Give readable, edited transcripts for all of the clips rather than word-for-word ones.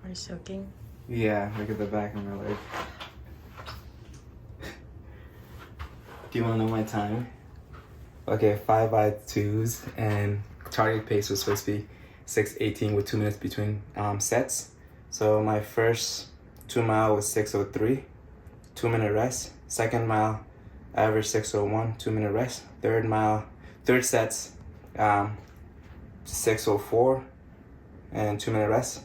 Are you soaking? Yeah, look at the back of my leg. Do you want to know my time? Okay, 5 by 2s, and target pace was supposed to be 6:18 with 2 minutes between sets. So my first 2 mile was 6:03, 2-minute rest. Second mile, average 6:01, 2-minute rest. Third sets, 6:04 and 2-minute rest.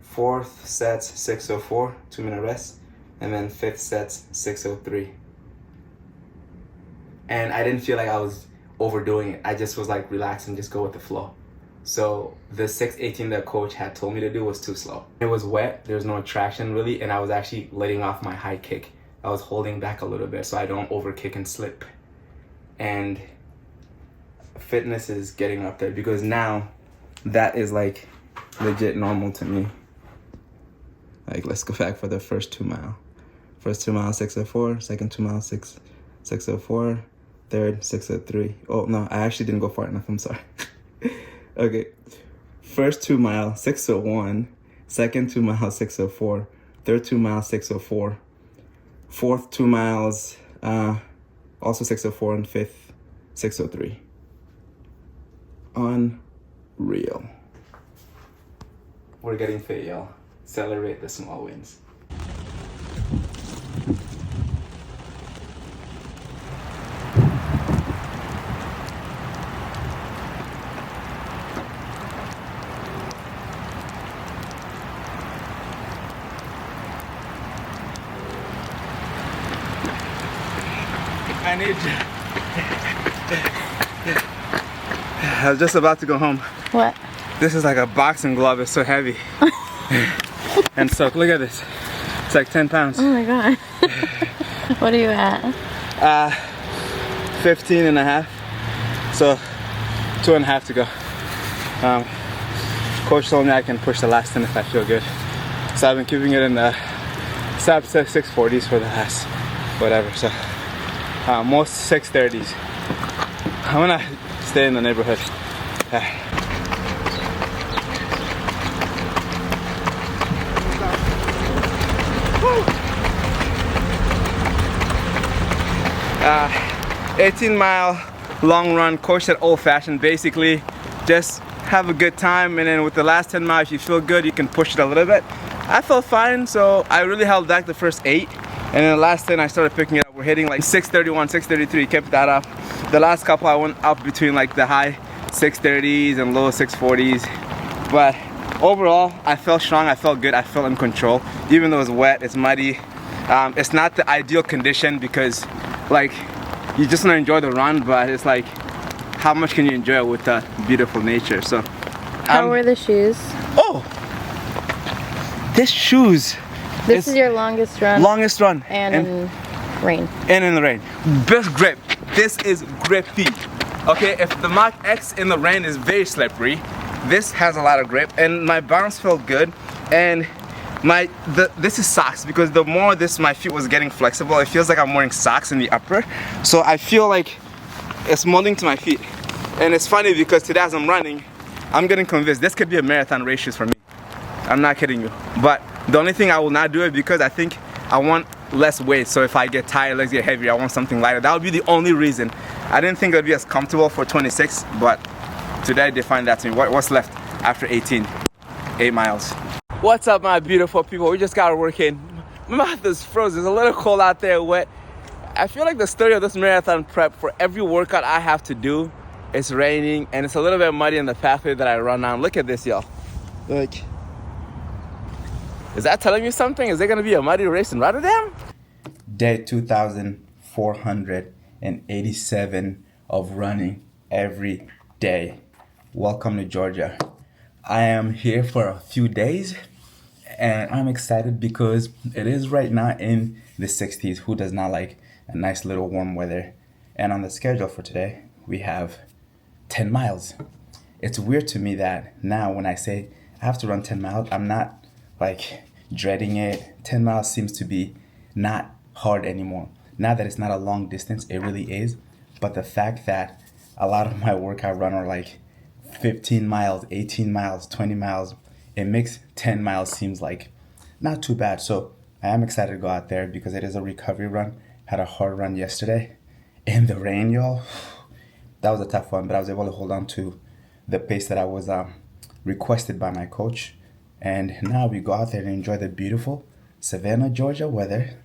Fourth sets, 6:04, 2-minute rest. And then fifth sets, 6:03. And I didn't feel like I was overdoing it. I just was like, relax and just go with the flow. So the 6:18 that coach had told me to do was too slow. It was wet, there was no traction really, and I was actually letting off my high kick. I was holding back a little bit so I don't over kick and slip. And fitness is getting up there because now that is like legit normal to me. Like, let's go back for the first 2 mile. First 2 miles, 6:04. Second 2 miles, 6:04. Third, 6:03. Oh, no, I actually didn't go far enough. I'm sorry. Okay. First 2 mile, 6:01. Second 2 miles, 6:04. Third 2 miles, 6:04. Fourth 2 miles, also 6:04. And fifth, 6:03. Unreal. We're getting fit, y'all. Celebrate the small wins. I need you. I was just about to go home. What? This is like a boxing glove. It's so heavy. And so, look at this. It's like 10 pounds. Oh my god. What are you at? 15 and a half. So, 2.5 to go. Coach told me I can push the last 10 if I feel good. So I've been keeping it in the sub 640s for the last whatever. So, most 630s. I'm gonna stay in the neighborhood. 18-mile long run. Coach said old-fashioned. Basically, just have a good time, and then with the last 10 miles, if you feel good, you can push it a little bit. I felt fine, so I really held back the first 8, and then the last 10 I started picking it up. We're hitting like 6:31, 6:33. Kept that up. The last couple I went up between like the high 6:30s and low 6:40s, but overall I felt strong. I felt good. I felt in control, even though it's wet, it's muddy. It's not the ideal condition because like you just want to enjoy the run, but it's like how much can you enjoy it with the beautiful nature? So how were the shoes? Oh, this shoes. This is your longest run. Longest run. And in rain. And in the rain. Best grip. This is grippy. Okay, if the Mach X in the rain is very slippery, this has a lot of grip, and my bounce felt good. And this is socks, because the more my feet was getting flexible, it feels like I'm wearing socks in the upper. So I feel like it's molding to my feet. And it's funny because today as I'm running, I'm getting convinced this could be a marathon race shoes for me. I'm not kidding you. But the only thing I will not do it because I think I want less weight. So if I get tired, legs get heavier, I want something lighter. That would be the only reason. I didn't think it would be as comfortable for 26, but today I defined that to me. What's left after 18? 8 miles. What's up, my beautiful people? We just got working. My mouth is frozen. It's a little cold out there, wet. I feel like the story of this marathon prep, for every workout I have to do, it's raining and it's a little bit muddy in the pathway that I run on. Look at this, y'all. Like, is that telling me something? Is there gonna be a muddy race in Rotterdam? Day 2,487 of running every day. Welcome to Georgia. I am here for a few days and I'm excited because it is right now in the 60s. Who does not like a nice little warm weather? And on the schedule for today, we have 10 miles. It's weird to me that now when I say I have to run 10 miles, I'm not like dreading it. 10 miles seems to be not hard anymore. Now that it's not a long distance, it really is. But the fact that a lot of my workout run are like 15 miles, 18 miles, 20 miles, it makes 10 miles seems like not too bad. So I am excited to go out there because it is a recovery run. Had a hard run yesterday in the rain, y'all. That was a tough one, but I was able to hold on to the pace that I was requested by my coach. And now we go out there and enjoy the beautiful Savannah, Georgia weather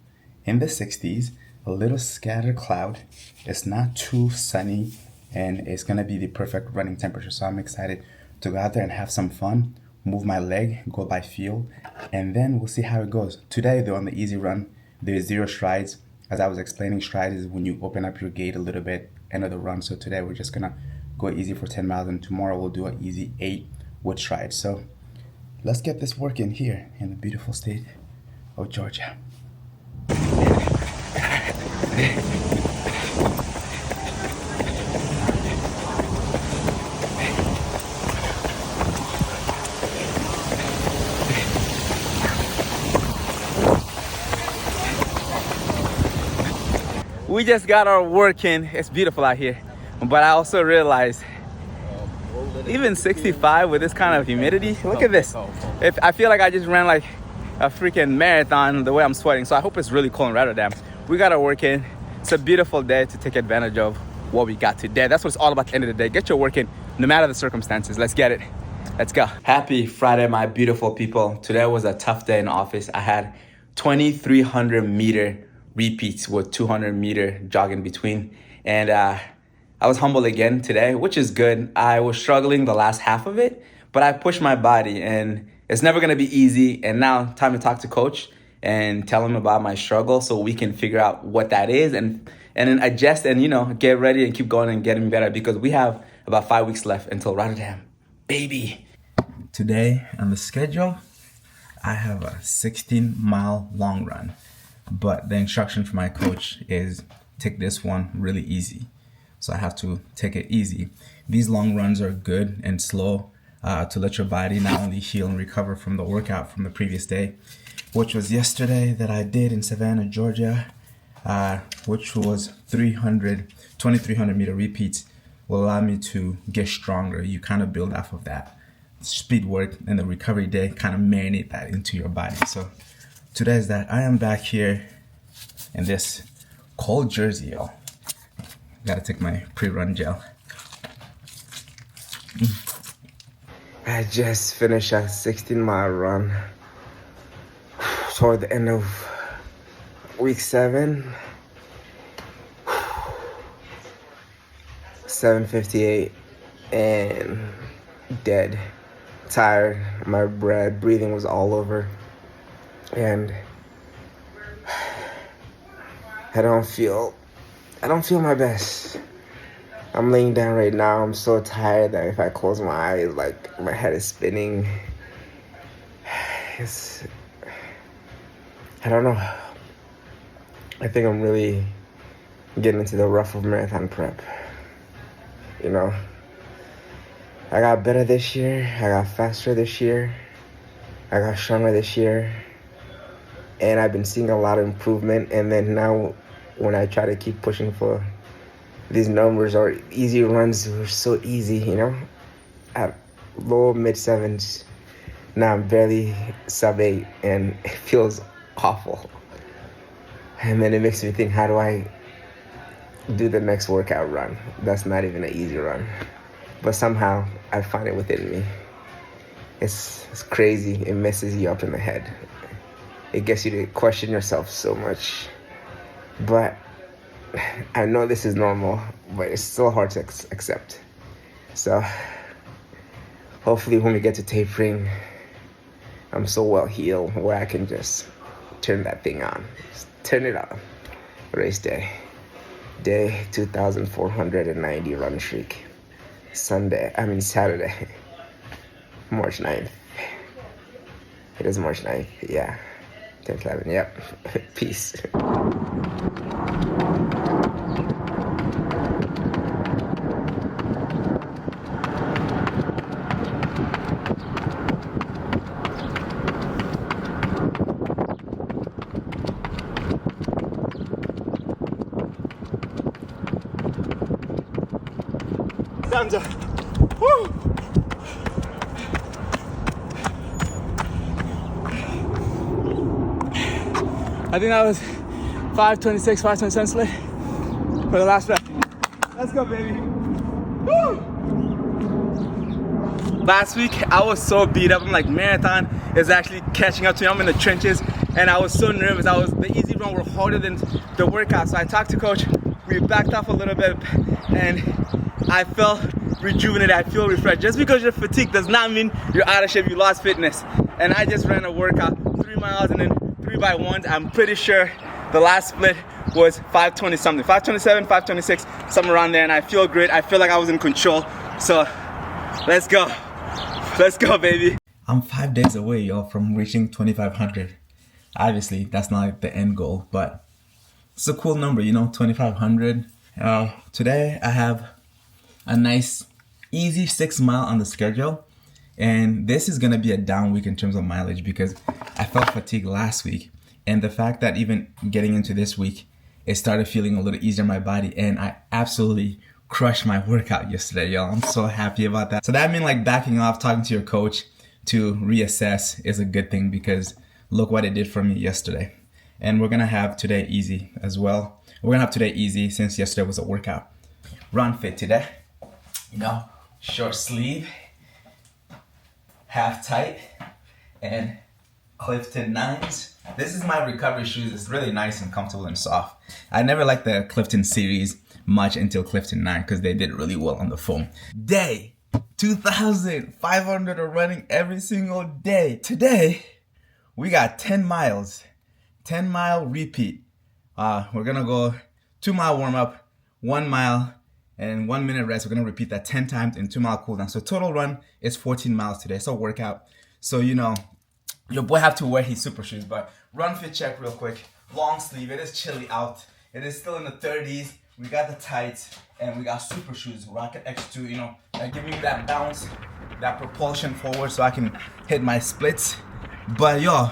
in the 60s. A little scattered cloud. It's not too sunny, and it's gonna be the perfect running temperature. So I'm excited to go out there and have some fun, move my leg, go by feel, and then we'll see how it goes. Today, though, on the easy run, there's 0 strides. As I was explaining, strides is when you open up your gait a little bit, end of the run. So today we're just gonna go easy for 10 miles, and tomorrow we'll do an easy 8 with strides. So let's get this working here in the beautiful state of Georgia. We just got our work in. It's beautiful out here. But I also realized even 65 with this kind of humidity, look at this. I feel like I just ran like a freaking marathon the way I'm sweating. So I hope it's really cold in Rotterdam. We got our work in. It's a beautiful day to take advantage of what we got today. That's what it's all about at the end of the day. Get your work in no matter the circumstances. Let's get it. Let's go. Happy Friday, my beautiful people. Today was a tough day in office. I had 2,300 meter repeats with 200 meter jog in between. And I was humbled again today, which is good. I was struggling the last half of it, but I pushed my body, and it's never gonna be easy. And now time to talk to coach and tell him about my struggle so we can figure out what that is and then adjust and, get ready and keep going and getting better, because we have about 5 weeks left until Rotterdam. Baby. Today on the schedule, I have a 16-mile long run, but the instruction from my coach is take this one really easy. So I have to take it easy. These long runs are good and slow to let your body not only heal and recover from the workout from the previous day, which was yesterday that I did in Savannah, Georgia, which was 2,300 meter repeats, will allow me to get stronger. You kind of build off of that speed work, and the recovery day kind of marinate that into your body. So today is that. I am back here in this cold jersey, y'all. Gotta take my pre-run gel. I just finished a 16-mile run toward the end of week 7. 7:58 and dead, tired. My breathing was all over, and I don't feel my best. I'm laying down right now. I'm so tired that if I close my eyes, like, my head is spinning. I don't know. I think I'm really getting into the rough of marathon prep. I got better this year. I got faster this year. I got stronger this year. And I've been seeing a lot of improvement. And then now, when I try to keep pushing for these numbers or easy runs, were so easy, at low mid 7s. Now I'm barely sub 8, and it feels awful. And then it makes me think, how do I do the next workout run? That's not even an easy run, but somehow I find it within me. It's crazy. It messes you up in the head. It gets you to question yourself so much. But I know this is normal, but it's still hard to accept. So hopefully when we get to tapering, I'm so well healed where I can just turn that thing on. Just turn it on. Race day. Day 2,490 run streak. Saturday. March 9th. It is March 9th, yeah. 10/11, yep. Peace. Thunder. Woo! I think that was 5:26, 5:27 split for the last rep. Let's go, baby. Woo! Last week, I was so beat up. I'm like, marathon is actually catching up to me. I'm in the trenches, and I was so nervous. The easy run were harder than the workout. So I talked to coach. We backed off a little bit, and I felt rejuvenated. I feel refreshed. Just because you're fatigued does not mean you're out of shape. You lost fitness. And I just ran a workout, 3 miles, and then 3x1s. I'm pretty sure the last split was 5:20 something, 5:27, 5:26, somewhere around there. And I feel great. I feel like I was in control. So let's go. Let's go, baby. I'm 5 days away, y'all, from reaching 2,500. Obviously, that's not like the end goal, but it's a cool number, 2,500. Today, I have a nice, easy 6 mile on the schedule. And this is gonna be a down week in terms of mileage because I felt fatigued last week. And the fact that even getting into this week, it started feeling a little easier in my body. And I absolutely crushed my workout yesterday, y'all. I'm so happy about that. So that means like backing off, talking to your coach to reassess is a good thing because look what it did for me yesterday. And we're gonna have today easy as well. We're gonna have today easy since yesterday was a workout. Run fit today. Short sleeve, half tight, and Clifton 9s. This is my recovery shoes. It's really nice and comfortable and soft. I never liked the Clifton series much until Clifton 9 because they did really well on the foam. Day 2,500 are running every single day. Today, we got 10 miles, 10 mile repeat. We're gonna go 2 mile warm up, 1 mile, and 1 minute rest. We're gonna repeat that 10 times in 2 mile cool down. So total run is 14 miles today. So workout. So your boy have to wear his super shoes, but run fit check real quick. Long sleeve, it is chilly out. It is still in the 30s. We got the tights and we got super shoes, Rocket X2, that give me that bounce, that propulsion forward so I can hit my splits. But yo,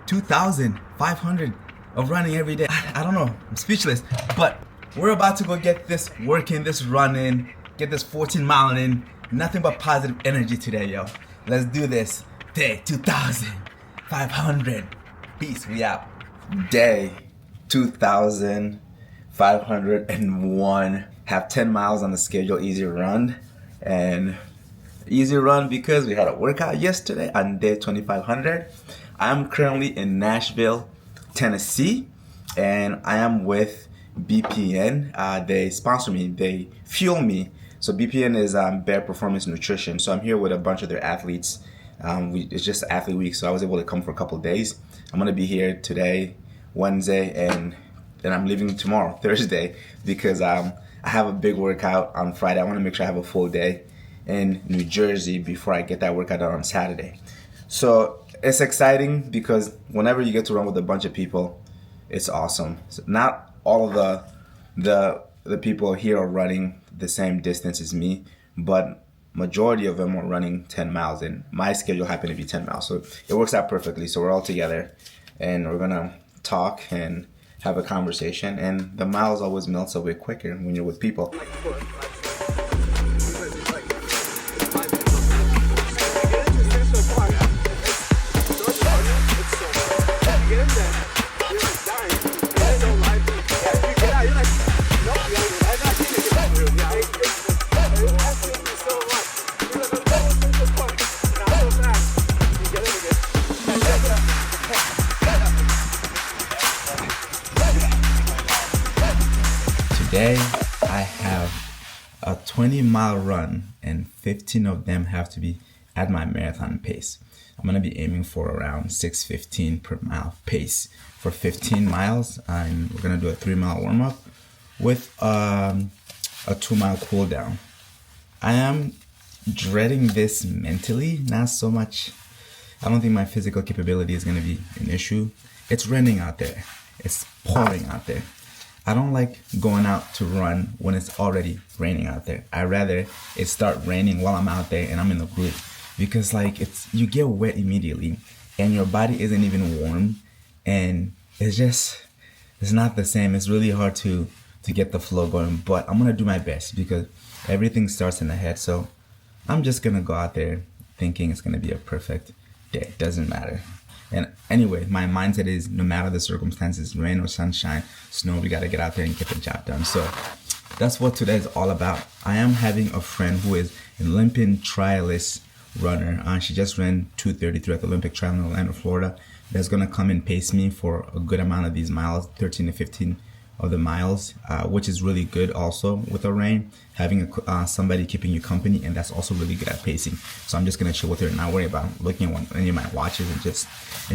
2,500 of running every day. I don't know, I'm speechless. But we're about to go get this work in, this run in, get this 14 mile in. Nothing but positive energy today, yo. Let's do this. Day 2,500. Peace, we out. Day 2,501. Have 10 miles on the schedule, easy run. And easy run because we had a workout yesterday on day 2,500. I'm currently in Nashville, Tennessee, and I am with BPN. They sponsor me, they fuel me. So BPN is Bear Performance Nutrition. So I'm here with a bunch of their athletes. It's just athlete week, so I was able to come for a couple of days. I'm gonna be here today, Wednesday, and then I'm leaving tomorrow, Thursday, because I have a big workout on Friday. I wanna make sure I have a full day in New Jersey before I get that workout done on Saturday. So it's exciting because whenever you get to run with a bunch of people, it's awesome. So not all of the people here are running the same distance as me, but majority of them are running 10 miles, and my schedule happened to be 10 miles. So it works out perfectly. So we're all together and we're gonna talk and have a conversation, and the miles always melts away quicker when you're with people. Today, I have a 20-mile run, and 15 of them have to be at my marathon pace. I'm gonna be aiming for around 6:15 per mile pace for 15 miles, and we're gonna do a 3-mile warm-up with a 2-mile cool down. I am dreading this mentally, not so much. I don't think my physical capability is gonna be an issue. It's raining out there. It's pouring out there. I don't like going out to run when it's already raining out there. I'd rather it start raining while I'm out there and I'm in the group, because you get wet immediately and your body isn't even warm, and it's not the same. It's really hard to get the flow going, but I'm gonna do my best because everything starts in the head. So I'm just gonna go out there thinking it's gonna be a perfect day. Doesn't matter. And anyway, my mindset is no matter the circumstances, rain or sunshine, snow, we got to get out there and get the job done. So that's what today is all about. I am having a friend who is an Olympian trialist runner. She just ran 2:33 at the Olympic Trial in Orlando, Florida. That's going to come and pace me for a good amount of these miles, 13 to 15 of the miles, which is really good also with the rain, having somebody keeping you company, and that's also really good at pacing. So I'm just going to chill with her and not worry about looking at any of my watches and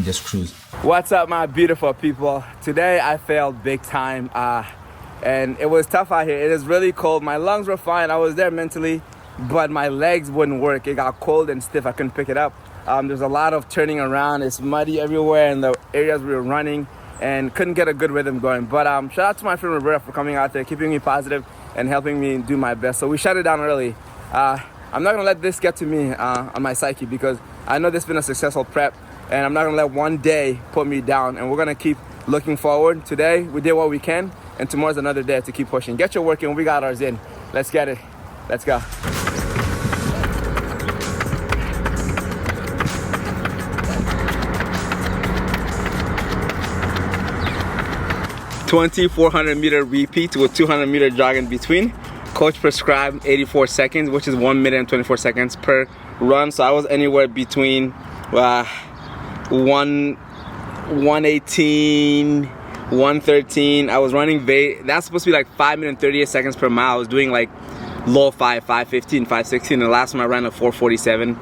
just cruise. What's up, my beautiful people? Today I failed big time, and it was tough out here. It is really cold. My lungs were fine. I was there mentally, but my legs wouldn't work. It got cold and stiff. I couldn't pick it up. There's a lot of turning around. It's muddy everywhere in the areas we were running, and couldn't get a good rhythm going. But shout out to my friend Roberta for coming out there, keeping me positive and helping me do my best. So we shut it down early. I'm not gonna let this get to me on my psyche, because I know this has been a successful prep, and I'm not gonna let one day put me down, and we're gonna keep looking forward. Today we did what we can, and tomorrow's another day to keep pushing. Get your work in. We got ours in. Let's get it. Let's go. 2,400-meter repeat with 200-meter jog in between. Coach prescribed 84 seconds, which is 1 minute and 24 seconds per run. So I was anywhere between 118, 113. I was running that's supposed to be like 5 minutes and 38 seconds per mile. I was doing like low 5:15, 5:16. And the last one I ran a 4:47.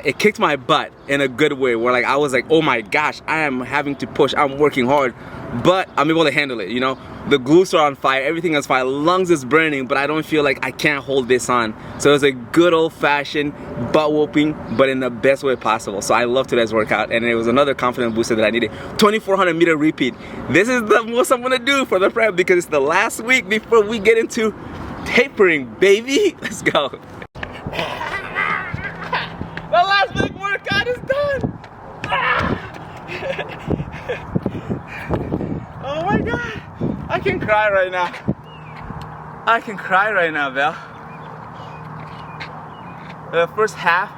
It kicked my butt in a good way, where like I was like, oh my gosh, I am having to push. I'm working hard, but I'm able to handle it. You know, the glutes are on fire, everything is fire, lungs is burning, but I don't feel like I can't hold this on. So it was a good old-fashioned butt whooping, but in the best way possible. So I love today's workout, and it was another confidence booster that I needed. 2,400-meter repeat. This is the most I'm gonna do for the prep, because it's the last week before we get into tapering, baby. Let's go. The last big workout is done. Oh my God, I can cry right now. I can cry right now, Val. The first half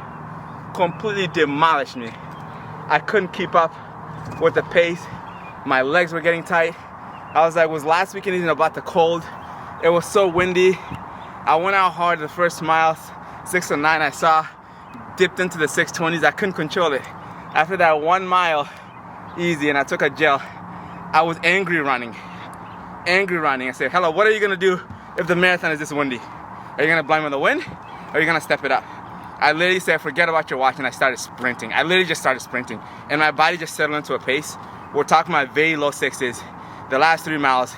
completely demolished me. I couldn't keep up with the pace. My legs were getting tight. I was like, was last weekend even about the cold? It was so windy. I went out hard the first miles, 6 to 9 I saw. Dipped into the 620s, I couldn't control it. After that 1 mile, easy, and I took a gel, I was angry running. I said, hello, what are you gonna do if the marathon is this windy? Are you gonna blame on the wind, or are you gonna step it up? I literally said, forget about your watch, and I started sprinting. I literally just started sprinting, and my body just settled into a pace. We're talking about very low 6s. The last 3 miles,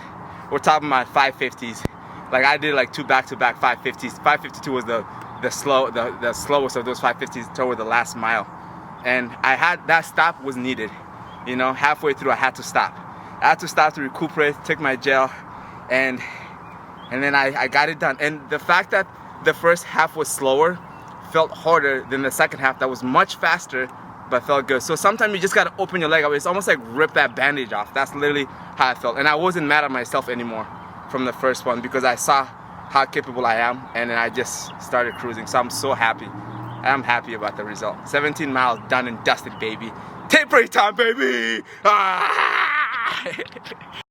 we're talking about 550s. Like I did like 2 back-to-back 550s. 552 was the slowest of those 550s toward the last mile, and that stop was needed. You know, halfway through I had to stop. I had to stop to recuperate, take my gel, and then I got it done. And the fact that the first half was slower felt harder than the second half that was much faster but felt good. So sometimes you just gotta open your leg up. It's almost like rip that bandage off. That's literally how I felt, and I wasn't mad at myself anymore from the first one, because I saw how capable I am, and then I just started cruising. So I'm so happy. I'm happy about the result. 17 miles done and dusted, baby. Tapering time, baby! Ah!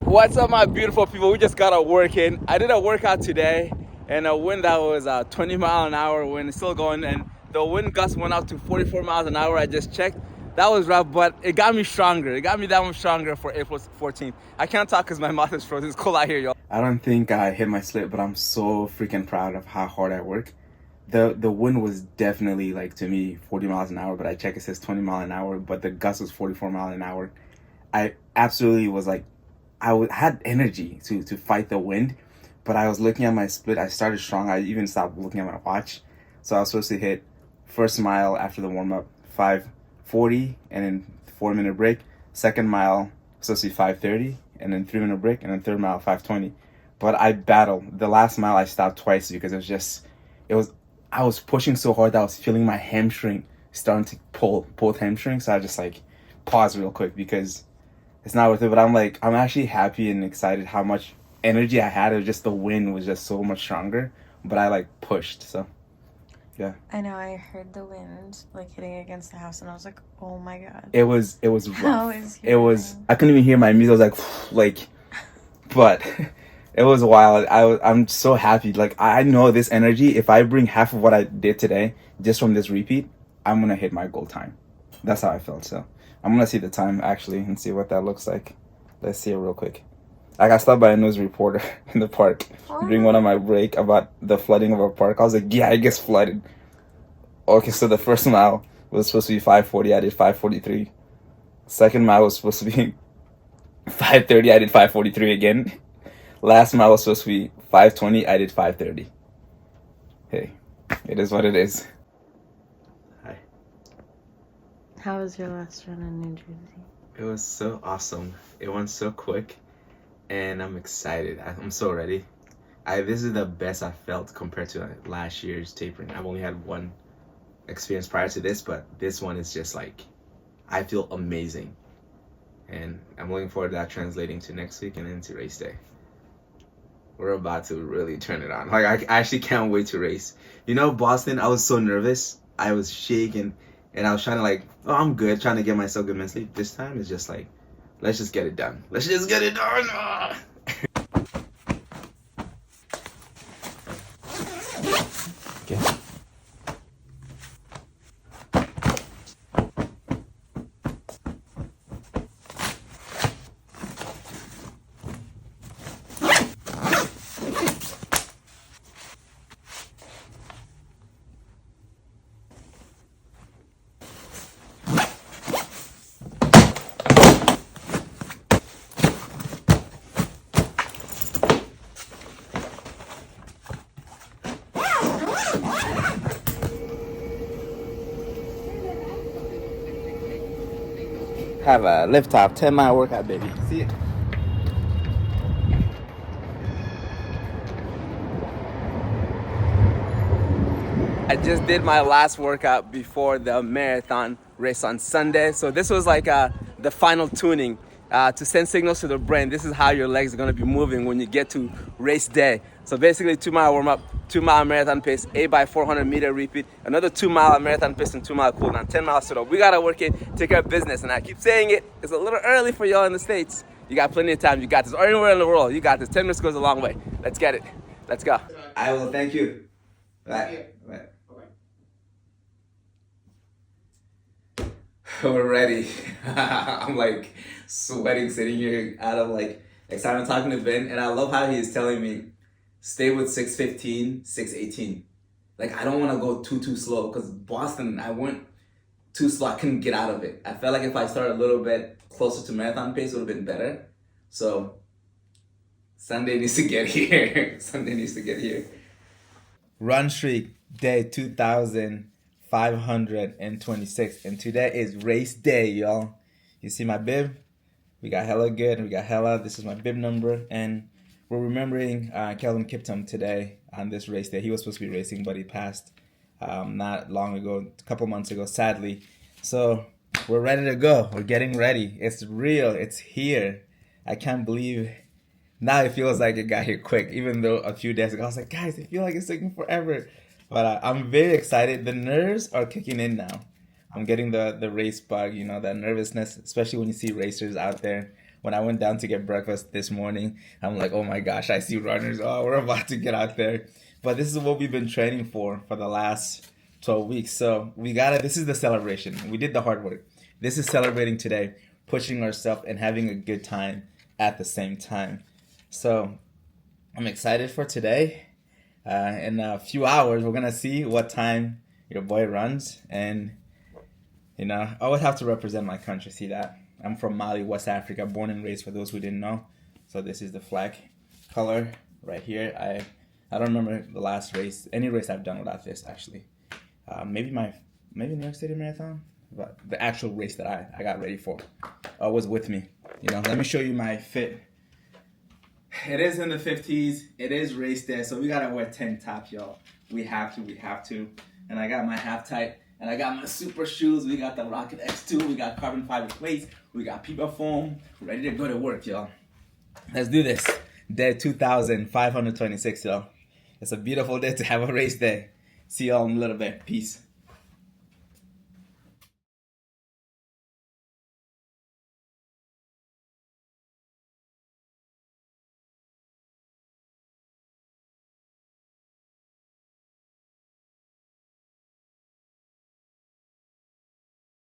What's up, my beautiful people? We just got our work in. I did a workout today, and a wind that was 20 mile an hour wind. It's still going, and the wind gust went up to 44 miles an hour. I just checked. That was rough, but it got me stronger. It got me that much stronger for April 14th. I can't talk because my mouth is frozen. It's cold out here, y'all. I don't think I hit my slip, but I'm so freaking proud of how hard I work. The wind was definitely, like, to me, 40 miles an hour, but I check it says 20 miles an hour, but the gust was 44 miles an hour. I absolutely was like, had energy to fight the wind, but I was looking at my split. I started strong. I even stopped looking at my watch. So I was supposed to hit first mile after the warm-up 5:40 and then 4-minute break. Second mile supposed to be 5:30 and then 3-minute break, and then third mile 5:20. But I battled. The last mile I stopped twice because I was pushing so hard that I was feeling my hamstring starting to pull both hamstrings. So I just like paused real quick because it's not worth it. But I'm actually happy and excited how much energy I had. It was just the wind was just so much stronger, but I like pushed. So Yeah. I know, I heard the wind like hitting against the house and I was like, oh my god. It was rough. How is It was, hearing? I couldn't even hear my music. I was like, but it was wild. I'm so happy. Like, I know this energy, if I bring half of what I did today just from this repeat, I'm gonna hit my goal time. That's how I felt. So I'm gonna see the time actually and see what that looks like. Let's see it real quick. I got stopped by a news reporter in the park during one of my break about the flooding of our park. I was like, yeah, it gets flooded. Okay, so the first mile was supposed to be 5:40. I did 5:43. Second mile was supposed to be 5:30. I did 5:43 again. Last mile was supposed to be 5:20. I did 5:30. Hey, it is what it is. Hi. How was your last run in New Jersey? It was so awesome. It went so quick, and I'm excited. I'm so ready. This is the best I felt compared to last year's tapering. I've only had one experience prior to this, but this one is just like, I feel amazing. And I'm looking forward to that translating to next week and into race day. We're about to really turn it on. Like, I actually can't wait to race. You know, Boston, I was so nervous. I was shaking, and I was trying to like, oh, I'm good, trying to get myself good mentally. This time it's just like, let's just get it done. Let's just get it done. Ah. Okay. Have a lift off 10-mile workout, baby. See it. I just did my last workout before the marathon race on Sunday. So this was like the final tuning to send signals to the brain. This is how your legs are gonna be moving when you get to race day. So basically 2-mile warm up, 2-mile marathon pace, 8x400 meter repeat, another 2-mile marathon pace and 2-mile cool down, 10 miles sit up. We gotta work it, take care of business. And I keep saying it, it's a little early for y'all in the States. You got plenty of time, you got this. Or anywhere in the world, you got this. 10 minutes goes a long way. Let's get it, let's go. I will, thank you. Bye. Bye. We're ready. I'm like sweating sitting here out of like excitement talking to Ben, and I love how he's telling me stay with 6:15, 6:18. Like, I don't want to go too slow, because Boston, I went too slow. I couldn't get out of it. I felt like if I started a little bit closer to marathon pace, it would have been better. So Sunday needs to get here. Sunday needs to get here. Run streak day 2,526, and today is race day, y'all. You see my bib? We got HellahGood, we got Hellah. This is my bib number, and we're remembering Kelvin Kiptum today on this race day. He was supposed to be racing, but he passed not long ago, a couple months ago, sadly. So we're ready to go. We're getting ready. It's real. It's here. I can't believe. Now it feels like it got here quick, even though a few days ago I was like, guys, I feel like it's taking forever. But I'm very excited. The nerves are kicking in now. I'm getting the race bug, you know, that nervousness, especially when you see racers out there. When I went down to get breakfast this morning, I'm like, oh my gosh, I see runners. Oh, we're about to get out there. But this is what we've been training for the last 12 weeks. So this is the celebration. We did the hard work. This is celebrating today, pushing ourselves and having a good time at the same time. So I'm excited for today. In a few hours, we're going to see what time your boy runs. And, you know, I would have to represent my country. See that? I'm from Mali, West Africa, born and raised, for those who didn't know. So this is the flag color right here. I don't remember the last race, any race I've done without this, actually. Maybe New York City Marathon, but the actual race that I got ready for was with me. You know, let me show you my fit. It is in the 50s. It is race day, so we gotta wear 10 top, y'all. We have to. And I got my half tight, and I got my super shoes. We got the Rocket X2. We got carbon fiber plates. We got Pipa foam. Ready to go to work, y'all. Let's do this. Day 2,526, y'all. It's a beautiful day to have a race day. See y'all in a little bit. Peace.